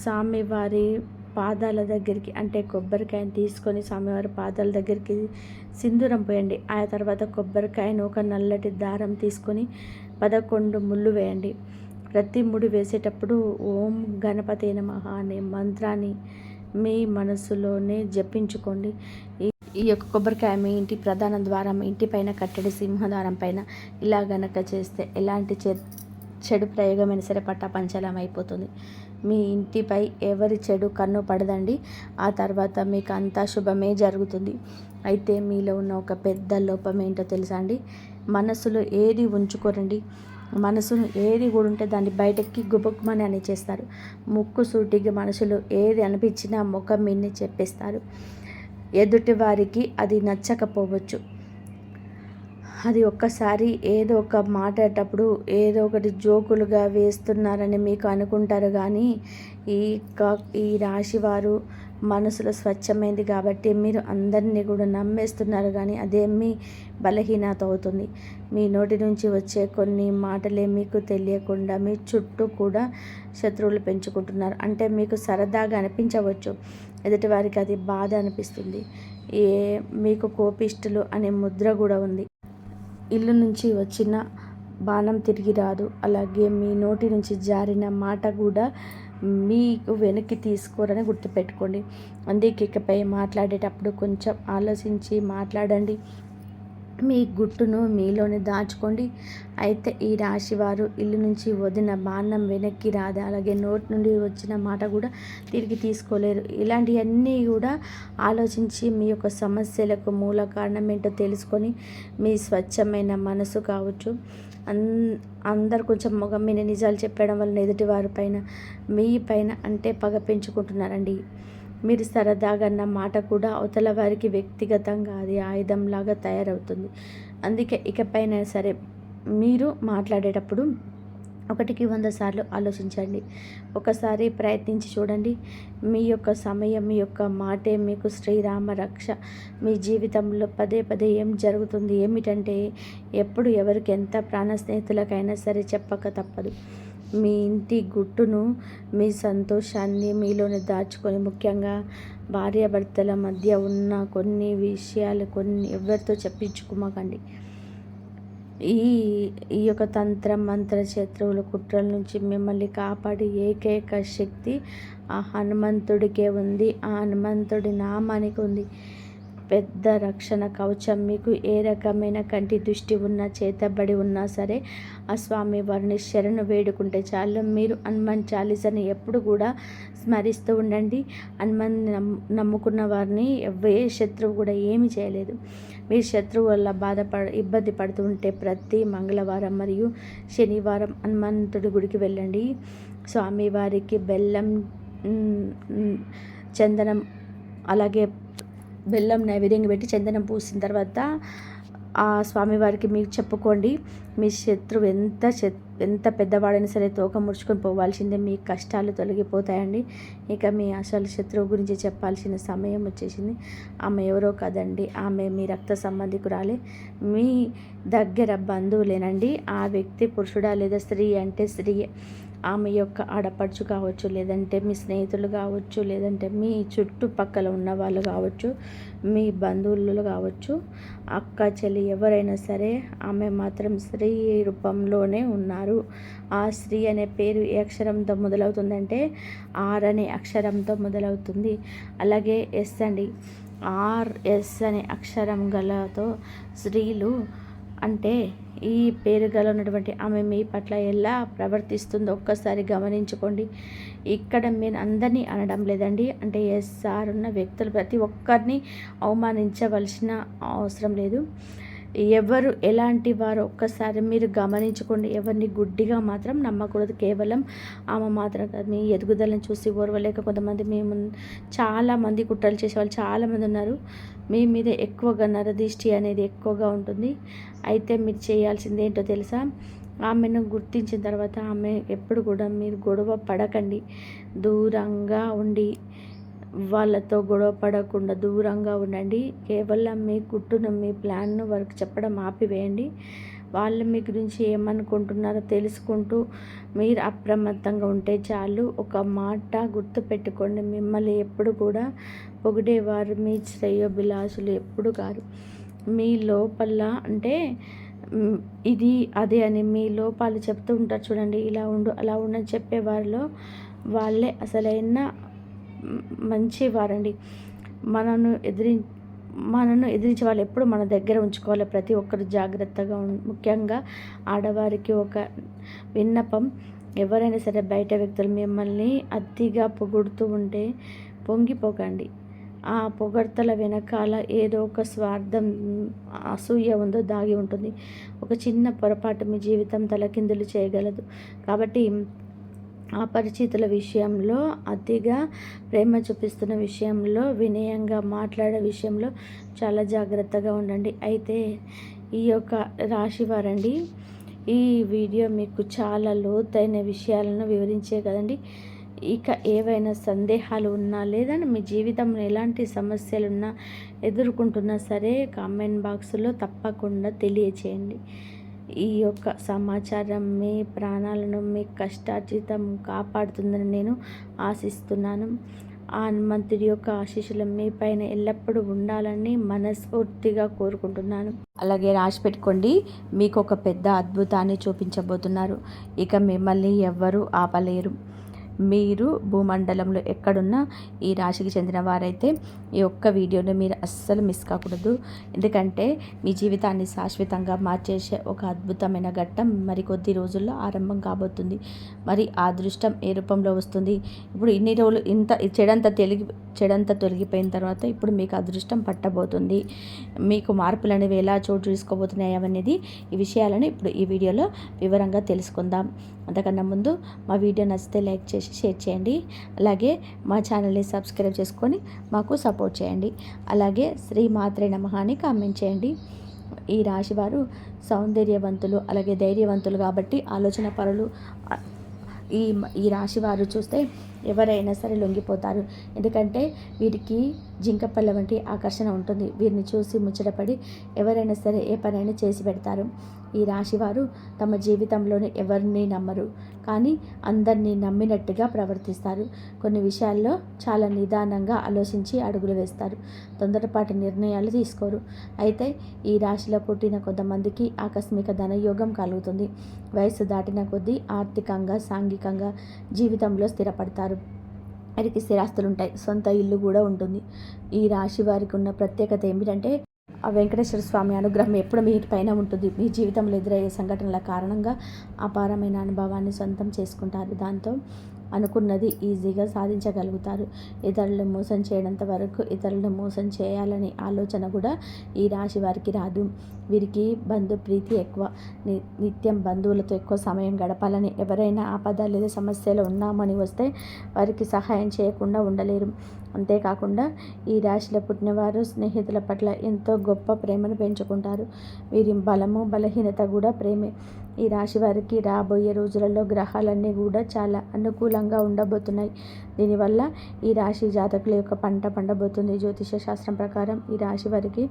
స్వామివారి పాదాల దగ్గరికి, అంటే కొబ్బరికాయని తీసుకొని స్వామివారి పాదాల దగ్గరికి సింధూరం పోయండి. ఆ తర్వాత కొబ్బరికాయను ఒక నల్లటి దారం తీసుకొని 11 ముళ్ళు వేయండి. ప్రతి ముడి వేసేటప్పుడు ఓం గణపతే నమః అనే మంత్రాన్ని మీ మనసులోనే జపించుకోండి. ఈ యొక్క కొబ్బరికాయ మీ ఇంటి ప్రధాన ద్వారం, ఇంటి పైన కట్టడి సింహద్వారం పైన ఇలా గనక చేస్తే ఎలాంటి చెడు ప్రయోగమైన సరే పట్టాపంచలం అయిపోతుంది. మీ ఇంటిపై ఎవరి చెడు కన్ను పడదండి. ఆ తర్వాత మీకు అంతా శుభమే జరుగుతుంది. అయితే మీలో ఉన్న ఒక పెద్ద లోపం ఏంటో తెలుసా అండి? మనసులో ఏది ఉంచుకోరండి. మనసును ఏది కూడా ఉంటే దాన్ని బయటకి గుబుక్మని అని చేస్తారు. ముక్కు సూటిగా మనసులో ఏది అనిపించినా ముఖం మీదనే చెప్పేస్తారు. ఎదుటి వారికి అది నచ్చకపోవచ్చు. అది ఒక్కసారి ఏదో ఒక మాట్లాడేటప్పుడు ఏదో ఒకటి జోకులుగా వేస్తున్నారని మీకు అనుకుంటారు, కానీ ఈ రాశి వారు మనసులో స్వచ్ఛమైంది కాబట్టి మీరు అందరినీ కూడా నమ్మేస్తున్నారు, కానీ అదే మీ బలహీనత అవుతుంది. మీ నోటి నుంచి వచ్చే కొన్ని మాటలే మీకు తెలియకుండా మీ చుట్టూ కూడా శత్రువులు పెంచుకుంటున్నారు. అంటే మీకు సరదాగా అనిపించవచ్చు, ఎదుటివారికి అది బాధ అనిపిస్తుంది. మీకు కోపిష్టులు అనే ముద్ర కూడా ఉంది. ఇల్లు నుంచి వచ్చిన బాణం తిరిగి రాదు. అలాగే మీ నోటి నుంచి జారిన మాట కూడా మీకు వెనక్కి తీసుకోరని గుర్తుపెట్టుకోండి. అందుకే ఇకపై మాట్లాడేటప్పుడు కొంచెం ఆలోచించి మాట్లాడండి. మీ గుట్టును మీలోనే దాచుకోండి. అయితే ఈ రాశి వారు ఇల్లు నుంచి వదిలిన బాణం వెనక్కి రాదు, అలాగే నోటి నుండి వచ్చిన మాట కూడా తిరిగి తీసుకోలేరు. ఇలాంటివన్నీ కూడా ఆలోచించి మీ యొక్క సమస్యలకు మూల కారణం ఏంటో తెలుసుకొని మీ స్వచ్ఛమైన మనసు కావచ్చు, అందరు కొంచెం మొగం మీద నిజాలు చెప్పడం వలన ఎదుటివారి పైన మీ పైన అంటే పగ పెంచుకుంటున్నారండి. మీరు సరదాగా అన్న మాట కూడా అవతల వారికి వ్యక్తిగతంగా అది ఆయుధంలాగా తయారవుతుంది. అందుకే ఇకపైనా సరే మీరు మాట్లాడేటప్పుడు 1కి 100 సార్లు ఆలోచించండి. ఒకసారి ప్రయత్నించి చూడండి. మీ యొక్క సమయం, మీ యొక్క మాటే మీకు శ్రీరామ రక్ష. మీ జీవితంలో పదే పదే ఏం జరుగుతుంది ఏమిటంటే, ఎప్పుడు ఎవరికి ఎంత ప్రాణ స్నేహితులకైనా సరే చెప్పక తప్పదు. మీ ఇంటి గుట్టును, మీ సంతోషాన్ని మీలోనే దాచుకొని, ముఖ్యంగా భార్యాభర్తల మధ్య ఉన్న కొన్ని విషయాలు ఎవరితో చెప్పించుకోమకండి. ఈ యొక్క తంత్ర మంత్ర శత్రువుల కుట్రల నుంచి మిమ్మల్ని కాపాడి ఏకైక శక్తి ఆ హనుమంతుడికే ఉంది. ఆ హనుమంతుడి నామానికి ఉంది. పెద్ద రక్షణ కవచం. మీకు ఏ రకమైన కంటి దృష్టి ఉన్నా, చేతబడి ఉన్నా సరే ఆ స్వామి వారిని శరణు వేడుకుంటే చాలు. మీరు హనుమాన్ చాలీసాని ఎప్పుడు కూడా స్మరిస్తూ ఉండండి. హనుమాన్ నమ్ముకున్న వారిని ఏ శత్రువు కూడా ఏమి చేయలేదు. మీ శత్రువు వల్ల ఇబ్బంది పడుతుంటే ప్రతి మంగళవారం మరియు శనివారం హనుమంతుడి గుడికి వెళ్ళండి. స్వామివారికి బెల్లం, చందనం, అలాగే బెల్లం నైవేద్యంగా పెట్టి చందనం పూసిన తర్వాత ఆ స్వామివారికి మీరు చెప్పుకోండి. మీ శత్రువు ఎంత పెద్దవాడైనా సరే తోక ముడుచుకొని పోవాల్సిందే. మీ కష్టాలు తొలగిపోతాయండి. ఇక మీ అసలు శత్రువు గురించి చెప్పాల్సిన సమయం వచ్చేసింది. ఆమె ఎవరో కదండి, ఆమె మీ రక్త సంబంధికురాలే, మీ దగ్గర బంధువులేనండి. ఆ వ్యక్తి పురుషుడా లేదా స్త్రీ అంటే స్త్రీయే. ఆమె యొక్క ఆడపడుచు కావచ్చు, లేదంటే మీ స్నేహితులు కావచ్చు, లేదంటే మీ చుట్టుపక్కల ఉన్న వాళ్ళు కావచ్చు, మీ బంధువులు కావచ్చు, అక్క చెల్లి ఎవరైనా సరే ఆమె మాత్రం స్త్రీ రూపంలోనే ఉన్నారు. ఆ స్త్రీ అనే పేరు ఏ అక్షరంతో మొదలవుతుందంటే ఆర్ అనే అక్షరంతో మొదలవుతుంది. అలాగే ఎస్ అండి, ఆర్ఎస్ అనే అక్షరం గలతో స్త్రీలు అంటే ఈ పేరు గల ఉన్నటువంటి ఆమె మీ పట్ల ఎలా ప్రవర్తిస్తుందో ఒక్కసారి గమనించుకోండి. ఇక్కడ మీరు అందరినీ అనడం లేదండి. అంటే ఎస్ఆర్ ఉన్న వ్యక్తులు ప్రతి ఒక్కరిని అవమానించవలసిన అవసరం లేదు. ఎవరు ఎలాంటి వారు ఒక్కసారి మీరు గమనించుకోండి. ఎవరిని గుడ్డిగా మాత్రం నమ్మకూడదు. కేవలం ఆమె మాత్రం కాదు, మీ ఎదుగుదలను చూసి ఓర్వలేక కొంతమంది మేము చాలామంది కుట్రలు చేసేవాళ్ళు చాలామంది ఉన్నారు. మీ మీద ఎక్కువగా నరదిష్టి అనేది ఎక్కువగా ఉంటుంది. అయితే మీరు చేయాల్సింది ఏంటో తెలుసా? ఆమెను గుర్తించిన తర్వాత ఆమె ఎప్పుడు కూడా మీరు గొడవ పడకండి. దూరంగా ఉండి వాళ్ళతో గొడవ పడకుండా దూరంగా ఉండండి. కేవలం మీ గుట్టును, మీ ప్లాన్ను వారికి చెప్పడం ఆపివేయండి. వాళ్ళు మీ గురించి ఏమనుకుంటున్నారో తెలుసుకుంటూ మీరు అప్రమత్తంగా ఉంటే చాలు. ఒక మాట గుర్తుపెట్టుకోండి, మిమ్మల్ని ఎప్పుడు కూడా పొగిడేవారు మీ శ్రేయోభిలాషులు ఎప్పుడు కాదు. మీ లోపల అంటే ఇది అదే అని మీ లోపాలు చెప్తూ ఉంటారు చూడండి, ఇలా ఉండు అలా ఉండని చెప్పేవారిలో వాళ్ళే అసలైన మంచివారండి. మనను మనను ఎదిరించే వాళ్ళు ఎప్పుడు మన దగ్గర ఉంచుకోవాలి. ప్రతి ఒక్కరు జాగ్రత్తగా ముఖ్యంగా ఆడవారికి ఒక విన్నపం, ఎవరైనా సరే బయట వ్యక్తులు మిమ్మల్ని అతిగా పొగుడుతూ ఉంటే పొంగిపోకండి. ఆ పొగడ్తల వెనకాల ఏదో ఒక స్వార్థం, అసూయ ఉందో దాగి ఉంటుంది. ఒక చిన్న పొరపాటు మీ జీవితం తలకిందులు చేయగలదు. కాబట్టి అపరిచితుల విషయంలో, అతిగా ప్రేమ చూపిస్తున్న విషయంలో, వినయంగా మాట్లాడే విషయంలో చాలా జాగ్రత్తగా ఉండండి. అయితే ఈ యొక్క రాశి వారండి, ఈ వీడియో మీకు చాలా లోతైన విషయాలను వివరించే కదండి. ఇక ఏవైనా సందేహాలు ఉన్నా, లేదా మీ జీవితంలో ఎలాంటి సమస్యలున్నా, ఎదుర్కొంటున్నా సరే కామెంట్ బాక్స్లో తప్పకుండా తెలియచేయండి. ఈ యొక్క సమాచారం మీ ప్రాణాలను, మీ కష్టార్జితం కాపాడుతుందని నేను ఆశిస్తున్నాను. ఆ హనుమంతుడి యొక్క ఆశీస్సులు మీ పైన ఎల్లప్పుడూ ఉండాలని మనస్ఫూర్తిగా కోరుకుంటున్నాను. అలాగే రాసి పెట్టుకోండి, మీకు ఒక పెద్ద అద్భుతాన్ని చూపించబోతున్నారు. ఇక మిమ్మల్ని ఎవ్వరూ ఆపలేరు. మీరు భూమండలంలో ఎక్కడున్నా ఈ రాశికి చెందిన వారైతే ఈ ఒక్క వీడియోని మీరు అస్సలు మిస్ కాకూడదు. ఎందుకంటే మీ జీవితాన్ని శాశ్వతంగా మార్చేసే ఒక అద్భుతమైన ఘట్టం మరికొద్ది రోజుల్లో ఆరంభం కాబోతుంది. మరి ఆ అదృష్టం ఏ రూపంలో వస్తుంది? ఇప్పుడు ఇన్ని రోజులు చెడంతా తొలగిపోయిన తర్వాత ఇప్పుడు మీకు అదృష్టం పట్టబోతుంది. మీకు మార్పులు అనేవి ఎలా చోటు తీసుకోబోతున్నాయి అనేది ఈ విషయాలను ఇప్పుడు ఈ వీడియోలో వివరంగా తెలుసుకుందాం. అంతకన్నా ముందు మా వీడియో నచ్చితే లైక్ చేసి షేర్ చేయండి. అలాగే మా ఛానల్ని సబ్స్క్రైబ్ చేసుకొని మాకు సపోర్ట్ చేయండి. అలాగే శ్రీ మాత్రే నమః అని కామెంట్ చేయండి. ఈ రాశివారు సౌందర్యవంతులు, అలాగే ధైర్యవంతులు కాబట్టి ఆలోచన పరులు. ఈ రాశివారు చూస్తే ఎవరైనా సరే లొంగిపోతారు. ఎందుకంటే వీరికి జింకపల్ల వంటి ఆకర్షణ ఉంటుంది. వీరిని చూసి ముచ్చటపడి ఎవరైనా సరే ఏ పనైనా చేసి పెడతారు. ఈ రాశివారు తమ జీవితంలోనే ఎవరిని నమ్మరు, కానీ అందరినీ నమ్మినట్టుగా ప్రవర్తిస్తారు. కొన్ని విషయాల్లో చాలా నిదానంగా ఆలోచించి అడుగులు వేస్తారు. తొందరపాటు నిర్ణయాలు తీసుకోరు. అయితే ఈ రాశిలో పుట్టిన కొంతమందికి ఆకస్మిక ధనయోగం కలుగుతుంది. వయసు దాటిన కొద్దీ ఆర్థికంగా, సాంఘికంగా జీవితంలో స్థిరపడతారు. వారికి స్థిరాస్తులు ఉంటాయి, సొంత ఇల్లు కూడా ఉంటుంది. ఈ రాశి వారికి ఉన్న ప్రత్యేకత ఏమిటంటే ఆ వెంకటేశ్వర స్వామి అనుగ్రహం ఎప్పుడు మీ పైన ఉంటుంది. మీ జీవితంలో ఎదురయ్యే సంఘటనల కారణంగా అపారమైన అనుభవాన్ని సొంతం చేసుకుంటారు. దాంతో అనుకున్నది ఈజీగా సాధించగలుగుతారు. ఇతరులను మోసం చేయడంత వరకు ఇతరులను మోసం చేయాలనే ఆలోచన కూడా ఈ రాశి వారికి రాదు. వీరికి బంధు ప్రీతి ఎక్కువ. నిత్యం బంధువులతో ఎక్కువ సమయం గడపాలని, ఎవరైనా ఆపద లేదా సమస్యలో ఉన్నామని వస్తే వారికి సహాయం చేయకుండా ఉండలేరు. అంతేకాకుండా ఈ రాశిలో పుట్టినవారు స్నేహితుల పట్ల ఎంతో గొప్ప ప్రేమను పెంచుకుంటారు. వీరి బలము, బలహీనత కూడా ప్రేమే. ఈ రాశి వారికి రాబోయే రోజులలో గ్రహాలన్నీ కూడా చాలా అనుకూలంగా ఉండబోతున్నాయి. దీనివల్ల ఈ రాశి జాతకుల యొక్క పంట పండబోతుంది. జ్యోతిష శాస్త్రం ప్రకారం ఈ రాశి వారికి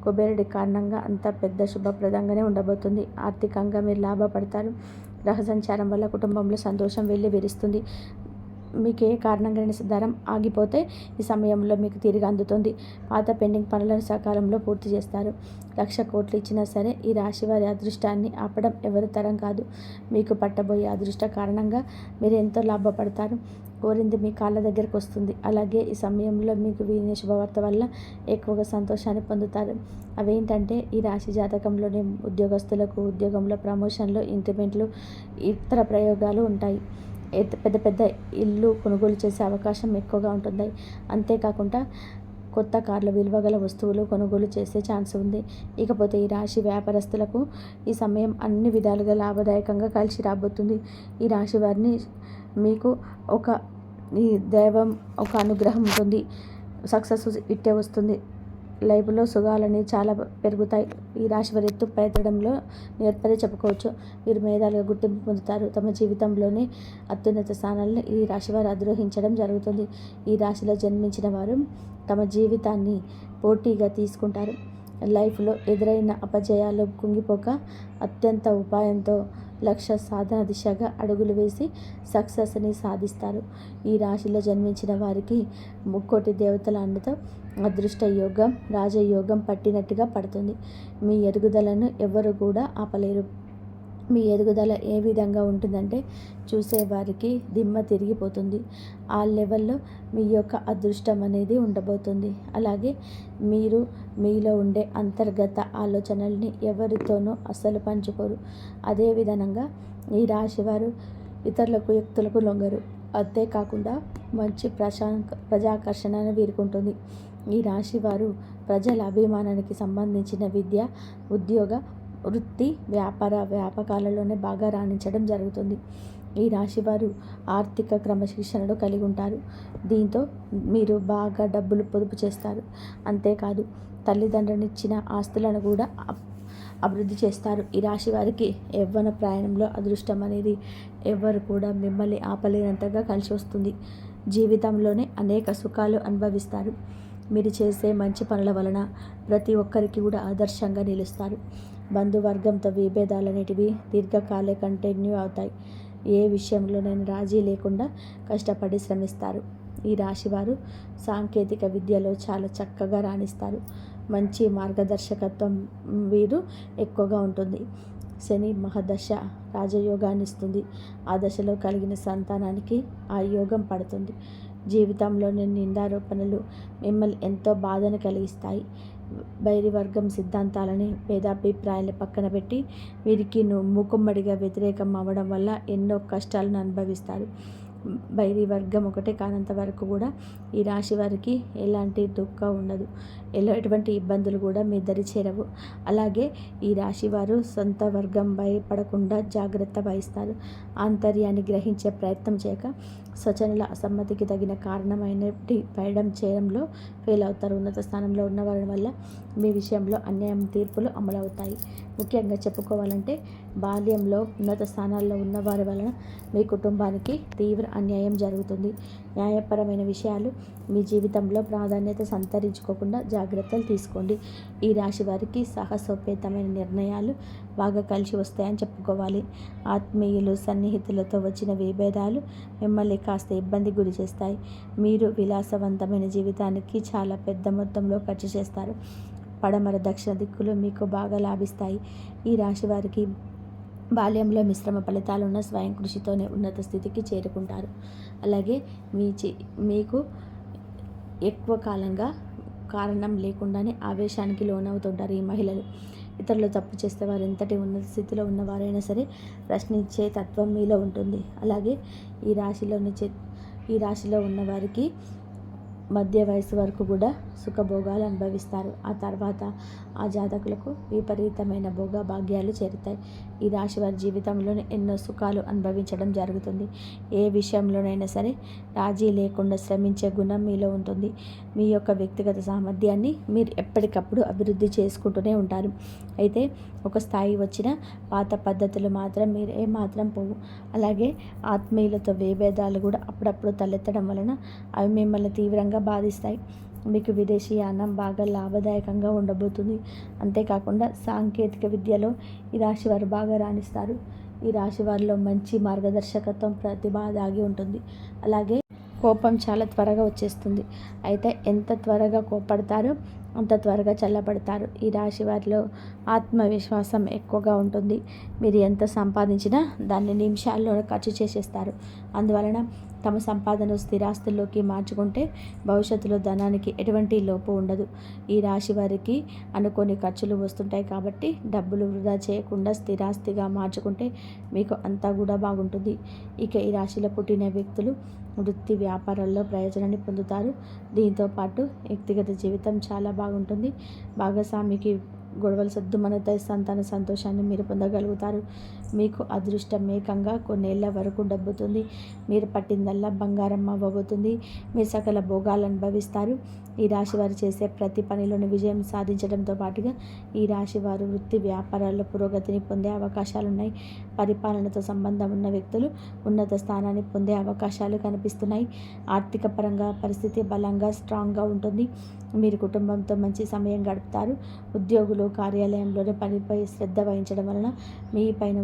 కుబేరుడి కారణంగా అంత పెద్ద శుభప్రదంగానే ఉండబోతుంది. ఆర్థికంగా మీరు లాభపడతారు. గ్రహ సంచారం వల్ల కుటుంబంలో సంతోషం వెళ్ళి విరుస్తుంది. మీకు ఏ కారణంగా ధనం ఆగిపోతే ఈ సమయంలో మీకు తిరిగి అందుతుంది. పాత పెండింగ్ పనులను సకాలంలో పూర్తి చేస్తారు. 1,00,000 కోట్లు ఇచ్చినా సరే ఈ రాశి వారి అదృష్టాన్ని ఆపడం ఎవరి తరం కాదు. మీకు పట్టబోయే అదృష్ట కారణంగా మీరు ఎంతో లాభపడతారు. కోరింది మీ కాళ్ళ దగ్గరకు వస్తుంది. అలాగే ఈ సమయంలో మీకు వినే శుభవార్త వల్ల ఎక్కువగా సంతోషాన్ని పొందుతారు. అవేంటంటే ఈ రాశి జాతకంలోని ఉద్యోగస్తులకు ఉద్యోగంలో ప్రమోషన్లు, ఇంక్రిమెంట్లు, ఇతర ప్రయోగాలు ఉంటాయి. పెద్ద పెద్ద ఇల్లు కొనుగోలు చేసే అవకాశం ఎక్కువగా ఉంటుంది. అంతేకాకుండా కొత్త కార్ల, విలువగల వస్తువులు కొనుగోలు చేసే ఛాన్స్ ఉంది. ఇకపోతే ఈ రాశి వ్యాపారస్తులకు ఈ సమయం అన్ని విధాలుగా లాభదాయకంగా కలిసి రాబోతుంది. ఈ రాశి వారిని మీకు ఈ దైవం ఒక అనుగ్రహం ఉంటుంది. సక్సెస్ ఇట్టే వస్తుంది. లైఫ్లో సుఖాలని చాలా పెరుగుతాయి. ఈ రాశి వారి ఎత్తు పైతడంలో నేర్పరి చెప్పుకోవచ్చు. వీరు మేధాలుగా గుర్తింపు పొందుతారు. తమ జీవితంలోనే అత్యున్నత స్థానాలను ఈ రాశి వారు అధిరోహించడం జరుగుతుంది. ఈ రాశిలో జన్మించిన వారు తమ జీవితాన్ని పోటీగా తీసుకుంటారు. లైఫ్లో ఎదురైన అపజయాలు కుంగిపోక అత్యంత ఉపాయంతో లక్ష్య సాధన దిశగా అడుగులు వేసి సక్సెస్ని సాధిస్తారు. ఈ రాశిలో జన్మించిన వారికి ముక్కోటి దేవతల అండతో అదృష్ట యోగం, రాజయోగం పట్టినట్టుగా పడుతుంది. మీ ఎదుగుదలను ఎవరు కూడా ఆపలేరు. మీ ఎదుగుదల ఏ విధంగా ఉంటుందంటే చూసేవారికి దిమ్మ తిరిగిపోతుంది. ఆ లెవెల్లో మీ యొక్క అదృష్టం అనేది ఉండబోతుంది. అలాగే మీరు మీలో ఉండే అంతర్గత ఆలోచనల్ని ఎవరితోనూ అస్సలు పంచుకోరు. అదే విధంగా ఈ రాశివారు ఇతరులకు వ్యక్తులకు లొంగరు. అంతేకాకుండా మంచి ప్రజాకర్షణ వీరుకుంటుంది. ఈ రాశివారు ప్రజల అభిమానానికి సంబంధించిన విద్య, ఉద్యోగ, వృత్తి, వ్యాపకాలలోనే బాగా రాణించడం జరుగుతుంది. ఈ రాశివారు ఆర్థిక క్రమశిక్షణను కలిగి ఉంటారు. దీంతో మీరు బాగా డబ్బులు పొదుపు చేస్తారు. అంతేకాదు తల్లిదండ్రులనిచ్చిన ఆస్తులను కూడా అభివృద్ధి చేస్తారు. ఈ రాశి వారికి యవ్వన ప్రయాణంలో అదృష్టం అనేది ఎవరు కూడా మిమ్మల్ని ఆపలేనంతగా కలిసి వస్తుంది. జీవితంలోనే అనేక సుఖాలు అనుభవిస్తారు. మీరు చేసే మంచి పనుల వలన ప్రతి ఒక్కరికి కూడా ఆదర్శంగా నిలుస్తారు. బంధువర్గంతో విభేదాలు అనేటివి దీర్ఘకాలే కంటిన్యూ అవుతాయి. ఏ విషయంలోనైనా రాజీ లేకుండా కష్టపడి శ్రమిస్తారు. ఈ రాశివారు సాంకేతిక విద్యలో చాలా చక్కగా రాణిస్తారు. మంచి మార్గదర్శకత్వం వీరు ఎక్కువగా ఉంటుంది. శని మహదశ రాజయోగాన్ని ఇస్తుంది. ఆ దశలో కలిగిన సంతానానికి ఆ యోగం పడుతుంది. జీవితంలోని నిందారోపణలు మిమ్మల్ని ఎంతో బాధను కలిగిస్తాయి. బైరి వర్గం సిద్ధాంతాలని, భేదాభిప్రాయాలను పక్కన పెట్టి వీరికి మూకుమ్మడిగా వ్యతిరేకం అవ్వడం వల్ల ఎన్నో కష్టాలను అనుభవిస్తారు. బైరి వర్గం ఒకటే కానంత వరకు కూడా ఈ రాశి వారికి ఎలాంటి దుఃఖం ఉండదు. ఎటువంటి ఇబ్బందులు కూడా మీ దరి చేరవు. అలాగే ఈ రాశి వారు సొంత వర్గం భయపడకుండా జాగ్రత్త వహిస్తారు. ఆంతర్యాన్ని గ్రహించే ప్రయత్నం చేయక స్వజనుల అసమ్మతికి తగిన కారణమైనటి పయడం చేయడంలో ఫెయిల్ అవుతారు. ఉన్నత స్థానంలో ఉన్నవారి వల్ల మీ విషయంలో అన్యాయం తీర్పులు అమలవుతాయి. ముఖ్యంగా చెప్పుకోవాలంటే బాల్యంలో ఉన్నత స్థానాల్లో ఉన్నవారి వలన మీ కుటుంబానికి తీవ్ర అన్యాయం జరుగుతుంది. న్యాయపరమైన విషయాలు మీ జీవితంలో ప్రాధాన్యత సంతరించుకోకుండా జాగ్రత్తలు తీసుకోండి. ఈ రాశి వారికి సాహసోపేతమైన నిర్ణయాలు బాగా కలిసి వస్తాయని చెప్పుకోవాలి. ఆత్మీయులు, సన్నిహితులతో వచ్చిన విభేదాలు మిమ్మల్ని కాస్త ఇబ్బంది గురి చేస్తాయి. మీరు విలాసవంతమైన జీవితానికి చాలా పెద్ద మొత్తంలో ఖర్చు చేస్తారు. పడమర దక్షిణ దిక్కులు మీకు బాగా లాభిస్తాయి. ఈ రాశి వారికి బాల్యంలో మిశ్రమ ఫలితాలున్న స్వయం కృషితోనే ఉన్నత స్థితికి చేరుకుంటారు. అలాగే మీకు ఎక్కువ కాలంగా కారణం లేకుండానే ఆవేశానికి లోనవుతుంటారు ఈ మహిళలు. ఇతరులు తప్పు చేస్తే వారు ఎంతటి ఉన్నత స్థితిలో ఉన్నవారైనా సరే ప్రశ్నించే తత్వం మీలో ఉంటుంది. అలాగే ఈ రాశిలో ఉన్నవారికి మధ్య వయసు వరకు కూడా సుఖభోగాలు అనుభవిస్తారు. ఆ తర్వాత ఆ జాతకులకు విపరీతమైన భోగభాగ్యాలు చేరుతాయి. ఈ రాశి వారి జీవితంలోనే ఎన్నో సుఖాలు అనుభవించడం జరుగుతుంది. ఏ విషయంలోనైనా సరే రాజీ లేకుండా శ్రమించే గుణం మీలో ఉంటుంది. మీ యొక్క వ్యక్తిగత సామర్థ్యాన్ని మీరు ఎప్పటికప్పుడు అభివృద్ధి చేసుకుంటూనే ఉంటారు. అయితే ఒక స్థాయి వచ్చిన పాత పద్ధతులు మాత్రం మీరు ఏమాత్రం పోవు. అలాగే ఆత్మీయులతో విభేదాలు కూడా అప్పుడప్పుడు తలెత్తడం వలన అవి మిమ్మల్ని తీవ్రంగా బాధిస్తాయి. మీకు విదేశీయానం బాగా లాభదాయకంగా ఉండబోతుంది. అంతేకాకుండా సాంకేతిక విద్యలో ఈ రాశి వారు బాగా రాణిస్తారు. ఈ రాశి వారిలో మంచి మార్గదర్శకత్వం, ప్రతిభ దాగి ఉంటుంది. అలాగే కోపం చాలా త్వరగా వచ్చేస్తుంది. అయితే ఎంత త్వరగా కోపడతారో అంత త్వరగా చల్లబడతారు. ఈ రాశి వారిలో ఆత్మవిశ్వాసం ఎక్కువగా ఉంటుంది. మీరు ఎంత సంపాదించినా దాన్ని నిమిషాల్లో ఖర్చు చేసేస్తారు. అందువలన తమ సంపాదన స్థిరాస్తుల్లోకి మార్చుకుంటే భవిష్యత్తులో ధనానికి ఎటువంటి లోపు ఉండదు. ఈ రాశి వారికి అనుకోని ఖర్చులు వస్తుంటాయి కాబట్టి డబ్బులు వృధా చేయకుండా స్థిరాస్తిగా మార్చుకుంటే మీకు అంతా కూడా బాగుంటుంది. ఇక ఈ రాశిలో పుట్టిన వ్యక్తులు వృత్తి వ్యాపారాల్లో ప్రయోజనాన్ని పొందుతారు. దీంతోపాటు వ్యక్తిగత జీవితం చాలా బాగుంటుంది. భాగస్వామికి గొడవలు సద్దుమణుతాయి. సంతాన సంతోషాన్ని మీరు పొందగలుగుతారు. మీకు అదృష్టం ఏకంగా కొన్నేళ్ల వరకు డబ్బుతుంది. మీరు పట్టిందల్లా బంగారం అవ్వబోతుంది. మీరు సకల భోగాలు అనుభవిస్తారు. ఈ రాశి వారు చేసే ప్రతి పనిలోని విజయం సాధించడంతో పాటుగా ఈ రాశి వారు వృత్తి వ్యాపారాల్లో పురోగతిని పొందే అవకాశాలు ఉన్నాయి. పరిపాలనతో సంబంధం ఉన్న వ్యక్తులు ఉన్నత స్థానాన్ని పొందే అవకాశాలు కనిపిస్తున్నాయి. ఆర్థిక పరంగా పరిస్థితి బలంగా స్ట్రాంగ్గా ఉంటుంది. మీరు కుటుంబంతో మంచి సమయం గడుపుతారు. ఉద్యోగులు కార్యాలయంలోని పనిపై శ్రద్ధ వహించడం వలన మీ పైన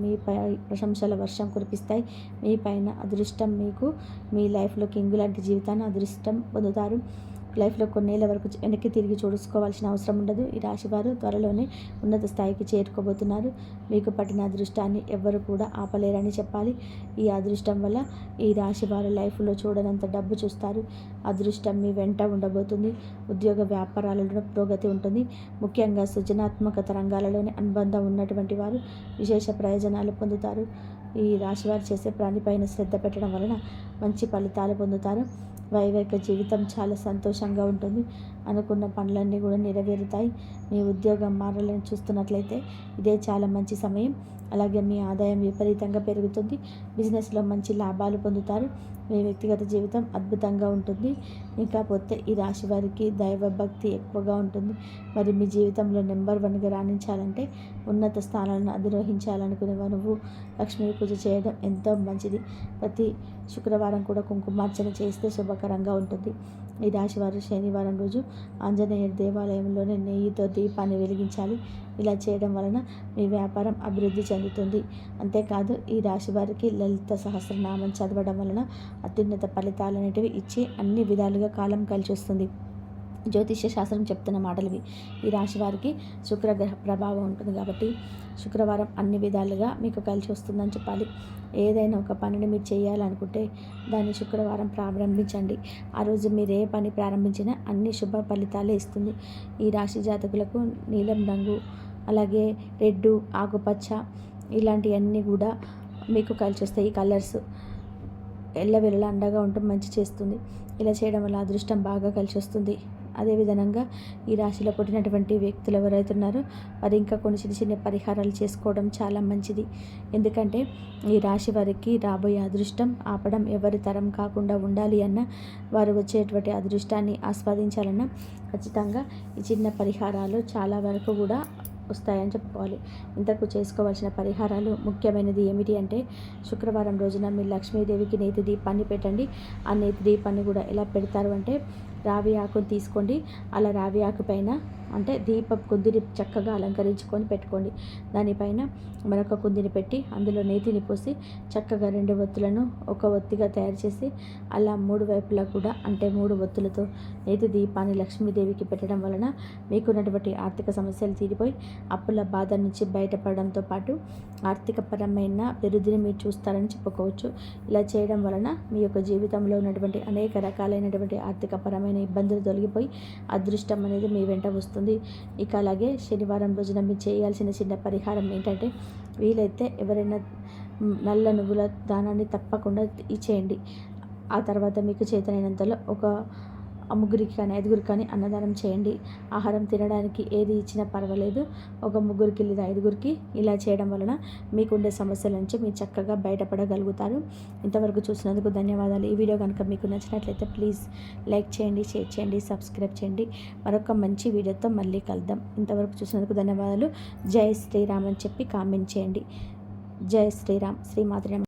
మీపై ప్రశంసల వర్షం కురిపిస్తాయి. మీ పైన అదృష్టం మీకు మీ లైఫ్లో కింగు లాంటి జీవితాన్ని అదృష్టం పొందుతారు. లైఫ్లో కొన్నేళ్ల వరకు వెనక్కి తిరిగి చూసుకోవాల్సిన అవసరం ఉండదు. ఈ రాశివారు త్వరలోనే ఉన్నత స్థాయికి చేరుకోబోతున్నారు. మీకు పట్టిన అదృష్టాన్ని ఎవ్వరు కూడా ఆపలేరని చెప్పాలి. ఈ అదృష్టం వల్ల ఈ రాశి వారి లైఫ్లో చూడనంత డబ్బు చూస్తారు. అదృష్టం మీ వెంట ఉండబోతుంది. ఉద్యోగ వ్యాపారాలలో పురోగతి ఉంటుంది. ముఖ్యంగా సృజనాత్మకత రంగాలలోని అనుబంధం ఉన్నటువంటి వారు విశేష ప్రయోజనాలు పొందుతారు. ఈ రాశివారు చేసే పనిపైన శ్రద్ధ పెట్టడం వలన మంచి ఫలితాలు పొందుతారు. వైవాహిక జీవితం చాలా సంతోషంగా ఉంటుంది. అనుకున్న పనులన్నీ కూడా నెరవేరుతాయి. మీ ఉద్యోగం మారాలని చూస్తున్నట్లయితే ఇదే చాలా మంచి సమయం. అలాగే మీ ఆదాయం విపరీతంగా పెరుగుతుంది. బిజినెస్లో మంచి లాభాలు పొందుతారు. మీ వ్యక్తిగత జీవితం అద్భుతంగా ఉంటుంది. ఇకపోతే ఈ రాశి వారికి దైవభక్తి ఎక్కువగా ఉంటుంది. మరి మీ జీవితంలో నెంబర్ 1గా రాణించాలంటే ఉన్నత స్థానాలను అధిరోహించాలనుకునే నువ్వు లక్ష్మీ పూజ చేయడం ఎంతో మంచిది. ప్రతి శుక్రవారం కూడా కుంకుమార్చన చేస్తే శుభకరంగా ఉంటుంది. ఈ రాశివారు శనివారం రోజు ఆంజనేయ దేవాలయంలోనే నెయ్యితో దీపాన్ని వెలిగించాలి. ఇలా చేయడం వలన మీ వ్యాపారం అభివృద్ధి చెందుతుంది. అంతేకాదు ఈ రాశి వారికి లలిత సహస్రనామం చదవడం వలన అత్యున్నత ఫలితాలు అనేటివి ఇచ్చి అన్ని విధాలుగా కాలం కలిసి వస్తుంది. జ్యోతిష్య శాస్త్రం చెప్తున్న మాటలు ఈ రాశి వారికి శుక్రగ్రహ ప్రభావం ఉంటుంది కాబట్టి శుక్రవారం అన్ని విధాలుగా మీకు కలిసి వస్తుందని చెప్పాలి. ఏదైనా ఒక పనిని మీరు చేయాలనుకుంటే దాన్ని శుక్రవారం ప్రారంభించండి. ఆ రోజు మీరు ఏ పని ప్రారంభించినా అన్ని శుభ ఫలితాలే ఇస్తుంది. ఈ రాశి జాతకులకు నీలం రంగు, అలాగే రెడ్, ఆకుపచ్చ ఇలాంటివన్నీ కూడా మీకు కలిసి వస్తాయి. ఈ కలర్స్ ఎల్లవెల్లలా అండగా ఉంటూ మంచి చేస్తుంది. ఇలా చేయడం వల్ల అదృష్టం బాగా కలిసి వస్తుంది. అదేవిధంగా ఈ రాశిలో పుట్టినటువంటి వ్యక్తులు ఎవరైతే ఉన్నారో వారు ఇంకా కొన్ని చిన్న చిన్న పరిహారాలు చేసుకోవడం చాలా మంచిది. ఎందుకంటే ఈ రాశి వారికి రాబోయే అదృష్టం ఆపడం ఎవరి తరం కాకుండా ఉండాలి అన్న, వారు వచ్చేటువంటి అదృష్టాన్ని ఆస్వాదించాలన్నా ఖచ్చితంగా ఈ చిన్న పరిహారాలు చాలా వరకు కూడా వస్తాయని చెప్పుకోవాలి. ఇంతకు చేసుకోవాల్సిన పరిహారాలు ముఖ్యమైనది ఏమిటి అంటే శుక్రవారం రోజున మీరు లక్ష్మీదేవికి నేతి దీపాన్ని పెట్టండి. ఆ నేతి దీపాన్ని కూడా ఎలా పెడతారు అంటే రావి ఆకుని తీసుకోండి. అలా రావి ఆకు పైన అంటే దీపం కుందిని చక్కగా అలంకరించుకొని పెట్టుకోండి. దానిపైన మరొక కుందిని పెట్టి అందులో నేతిని పోసి చక్కగా 2 ఒత్తులను ఒక ఒత్తిగా తయారు చేసి అలా 3 వైపులా కూడా అంటే 3 ఒత్తులతో నేతి దీపాన్ని లక్ష్మీదేవికి పెట్టడం వలన మీకున్నటువంటి ఆర్థిక సమస్యలు తీరిపోయి అప్పుల బాధ నుంచి బయటపడడంతో పాటు ఆర్థికపరమైన అభివృద్ధిని మీరు చూస్తారని చెప్పుకోవచ్చు. ఇలా చేయడం వలన మీ యొక్క జీవితంలో ఉన్నటువంటి అనేక రకాలైనటువంటి ఆర్థికపరమైన ఇబ్బందులు తొలగిపోయి అదృష్టం అనేది మీ వెంట వస్తుంది. ఇక అలాగే శనివారం రోజున మీరు చేయాల్సిన చిన్న పరిహారం ఏంటంటే వీలైతే ఎవరైనా నల్ల నువ్వుల దానాన్ని తప్పకుండా ఇచ్చేయండి. ఆ తర్వాత మీకు చేతనైనంతలో ఒక 3 కానీ 5 కానీ అన్నదానం చేయండి. ఆహారం తినడానికి ఏది ఇచ్చినా పర్వాలేదు. ఒక 3 లేదా 5 ఇలా చేయడం వలన మీకుండే సమస్యల నుంచి మీరు చక్కగా బయటపడగలుగుతారు. ఇంతవరకు చూసినందుకు ధన్యవాదాలు. ఈ వీడియో కనుక మీకు నచ్చినట్లయితే ప్లీజ్ లైక్ చేయండి, షేర్ చేయండి, సబ్స్క్రైబ్ చేయండి. మరొక మంచి వీడియోతో మళ్ళీ కలుద్దాం. ఇంతవరకు చూసినందుకు ధన్యవాదాలు. జై శ్రీరామ్ అని చెప్పి కామెంట్ చేయండి. జై శ్రీరామ్. శ్రీమాత్రే నమః.